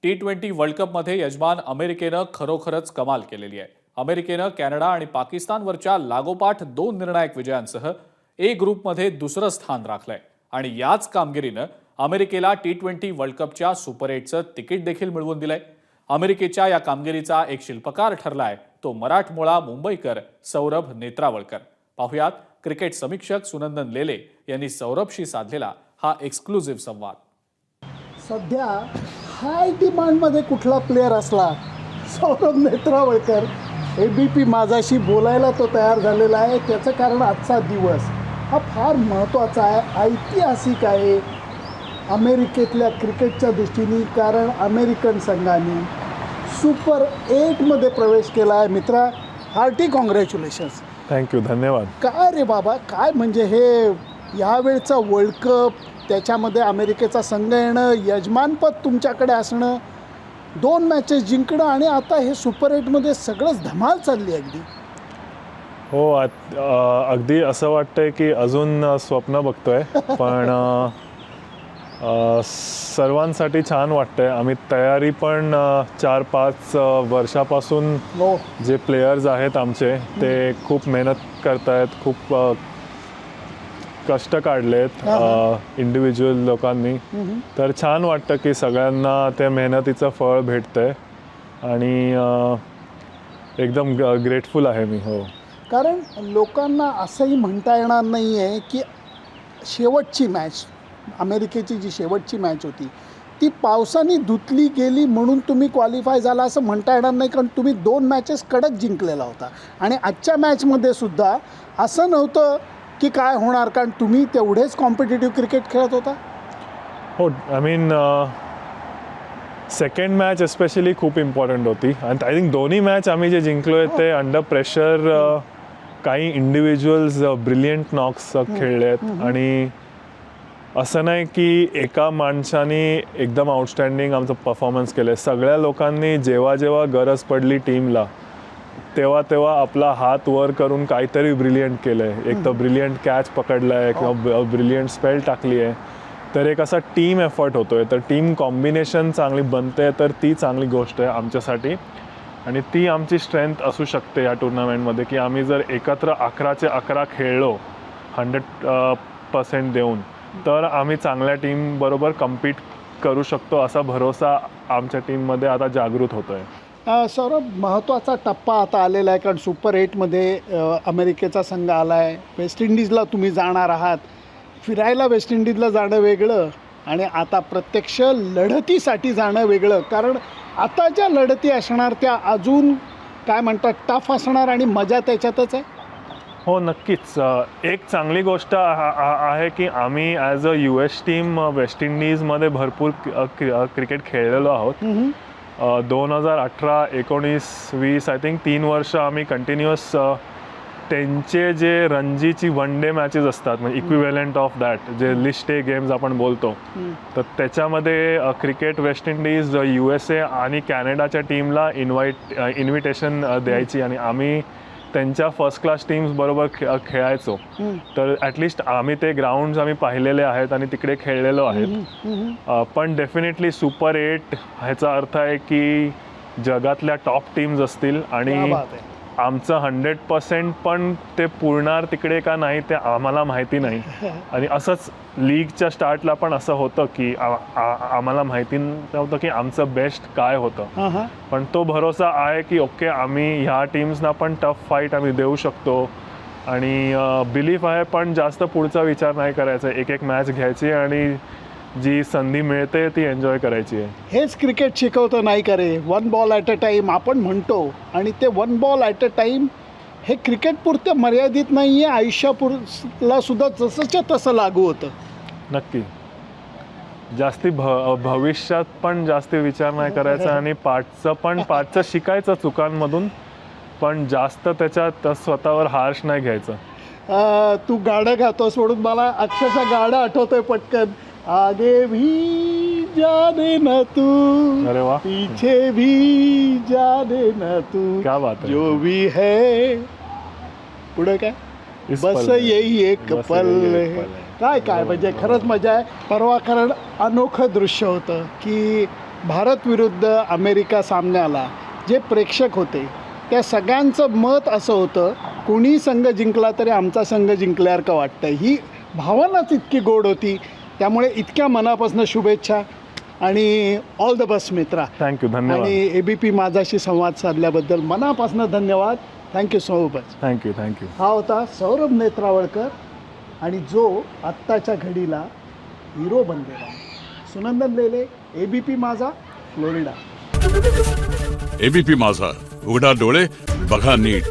T20 world कपमध्ये यजमान अमेरिकेनं खरोखरच कमाल केलेली आहे. अमेरिकेनं कॅनडा आणि पाकिस्तानवरच्या लागोपाठ 2 निर्णायक विजयांसह ए ग्रुपमध्ये दुसरं स्थान राखलंय आणि याच कामगिरीनं अमेरिकेला T20 वर्ल्ड कपच्या सुपर 8चं तिकीट देखील मिळवून दिलंय. अमेरिकेच्या या कामगिरीचा एक शिल्पकार ठरलाय तो मराठमोळा मुंबईकर सौरभ नेत्रावळकर. पाहुयात क्रिकेट समीक्षक सुनंदन लेले यांनी सौरभशी साधलेला हा एक्सक्लुझिव्ह संवाद. सध्या हाय डिमांडमध्ये कुठला प्लेअर असला सौरभ नेत्रावळकर. ABP माझाशी बोलायला तो तयार झालेला आहे. त्याचं कारण आजचा दिवस हा फार महत्त्वाचा आहे, ऐतिहासिक आहे अमेरिकेतल्या क्रिकेटच्या दृष्टीने. कारण अमेरिकन संघाने सुपर 8मध्ये प्रवेश केला आहे. मित्रा, हार्टी कॉंग्रॅच्युलेशन्स. थँक्यू, धन्यवाद. काय रे बाबा, काय म्हणजे हे यावेळचा वर्ल्ड कप, त्याच्यामध्ये अमेरिकेचा संघ येणं, यजमानपद तुमच्याकडे असणं, 2 मॅचेस जिंकणं आणि आता हे सुपर 8मध्ये सगळंच धमाल चालली अगदी. हो, अगदी असं वाटतंय की अजून स्वप्न बघतोय, पण सर्वांसाठी छान वाटतंय. आम्ही तयारी पण 4-5 वर्षापासून जे प्लेयर्स आहेत आमचे ते खूप मेहनत करतायत, खूप कष्ट काढलेत इंडिव्हिज्युअल लोकांनी. तर छान वाटतं की सगळ्यांना त्या मेहनतीचं फळ भेटतंय आणि एकदम ग्रेटफुल आहे मी. हो, कारण लोकांना असंही म्हणता येणार नाही आहे की शेवटची मॅच, अमेरिकेची जी शेवटची मॅच होती ती पावसाने धुतली गेली म्हणून तुम्ही क्वालिफाय झाला असं म्हणता येणार नाही. कारण तुम्ही 2 मॅचेस कडक जिंकलेला होता आणि आजच्या मॅचमध्ये सुद्धा असं नव्हतं की काय होणार, कारण तुम्ही तेवढेच कॉम्पिटिटिव्ह क्रिकेट खेळत होता. हो, I mean second match especially खूप इम्पॉर्टंट होती आणि आय थिंक दोन्ही मॅच आम्ही जे जिंकलोय ते अंडर प्रेशर काही इंडिव्हिज्युअल्स ब्रिलियंट नॉक्स खेळले आहेत. आणि असं नाही की एका माणसाने एकदम आउटस्टँडिंग आमचं परफॉर्मन्स केलं आहे. सगळ्या लोकांनी जेव्हा जेव्हा गरज पडली टीमला तेव्हा तेव्हा आपला हात वर करून काहीतरी ब्रिलियंट केलं आहे. एक तर ब्रिलियंट कॅच पकडला आहे किंवा ब्रिलियंट स्पेल टाकली आहे. तर एक असा टीम एफर्ट होतो आहे. तर टीम कॉम्बिनेशन चांगली बनते, तर ती चांगली गोष्ट आहे आमच्यासाठी आणि ती आमची स्ट्रेंथ असू शकते या टुर्नामेंटमध्ये की आम्ही जर एकत्र 11चे 11 खेळलो 100% देऊन तर आम्ही चांगल्या टीमबरोबर कम्पीट करू शकतो असा भरोसा आमच्या टीममध्ये आता जागृत होतो आहे. सौरभ, महत्त्वाचा टप्पा आता आलेला आहे कारण सुपर 8मध्ये अमेरिकेचा संघ आला आहे. वेस्ट इंडिजला तुम्ही जाणार आहात. फिरायला वेस्ट इंडिजला जाणं वेगळं आणि आता प्रत्यक्ष लढतीसाठी जाणं वेगळं. कारण आता ज्या लढती असणार त्या अजून काय म्हणतात टफ असणार आणि मजा त्याच्यातच आहे. हो, नक्कीच. एक चांगली गोष्ट आहे की आम्ही as a US team west इंडिजमध्ये भरपूर क्रिकेट खेळलेलो आहोत. 2018, 19, 20 आय थिंक 3 वर्ष आम्ही कंटिन्युअस त्यांचे जे रणजीची 1 डे मॅचेस असतात म्हणजे इक्विव्हॅलंट ऑफ दॅट जे लिस्ट ए गेम्स आपण बोलतो, तर त्याच्यामध्ये क्रिकेट वेस्ट इंडिज, USA आणि कॅनडाच्या टीमला इन्व्हिटेशन द्यायची आणि आम्ही त्यांच्या फर्स्ट क्लास टीम्स बरोबर खेळायचो. तर ॲटलिस्ट आम्ही ते ग्राउंड्स आम्ही पाहिलेले आहेत आणि तिकडे खेळलेलो आहेत. पण डेफिनेटली सुपर 8 ह्याचा अर्थ आहे की जगातल्या टॉप टीम्स असतील आणि आमचं 100% पण ते पुरणार तिकडे का नाही ते आम्हाला माहिती नाही. आणि असंच लीगच्या स्टार्टला पण असं होतं की आम्हाला माहिती नव्हतं की आमचं बेस्ट काय होतं. पण तो भरोसा आहे की ओके, आम्ही ह्या टीम्सना पण टफ फाईट आम्ही देऊ शकतो आणि बिलीफ आहे. पण जास्त पुढचा विचार नाही करायचा. एक मॅच घ्यायची आणि जी संधी मिळते ती एन्जॉय करायची आहे. हेच क्रिकेट शिकवतं नाही का रे, 1 बॉल ॲट अ टाईम आपण म्हणतो. आणि ते 1 बॉल ॲट अ टाईम हे क्रिकेटपुरतं मर्यादित नाही आहे, आयुष्यापुरला सुद्धा जसंच्या तसं लागू होतं. नक्की. जास्ती भविष्यात पण जास्ती विचार नाही करायचा आणि पाठचं शिकायचं चुकांमधून, पण जास्त त्याच्यात स्वतःवर हार्श नाही घ्यायचं. तू गाणं गातोस म्हणून मला अक्षरशः गाणं आठवतंय पटकन. आगे भी जाने न तू, अरे वाह, पीछे भी जाने न तू, क्या बात है, जो भी है पुढे काय बस यही एक पल. काय म्हणजे खरंच मजा आहे. परवा कारण अनोखं दृश्य होतं की भारत विरुद्ध अमेरिका सामन्याला जे प्रेक्षक होते त्या सगळ्यांचं मत असं होतं, कोणी संघ जिंकला तरी आमचा संघ जिंकल्यासारखं वाटतं. ही भावनाच इतकी गोड होती. त्यामुळे इतक्या मनापासून शुभेच्छा आणि ऑल द बेस्ट मित्रा. थँक्यू, धन्यवाद. आणि ABP माझाशी संवाद साधल्याबद्दल मनापासून धन्यवाद. Thank you so much. थँक्यू. हा होता सौरभ नेत्रावळकर आणि जो आत्ताच्या घडीला हिरो बनलेला आहे. सुनंदन लेले, ABP माझा, फ्लोरिडा. ABP माझा, उघडा डोळे बघा नीट.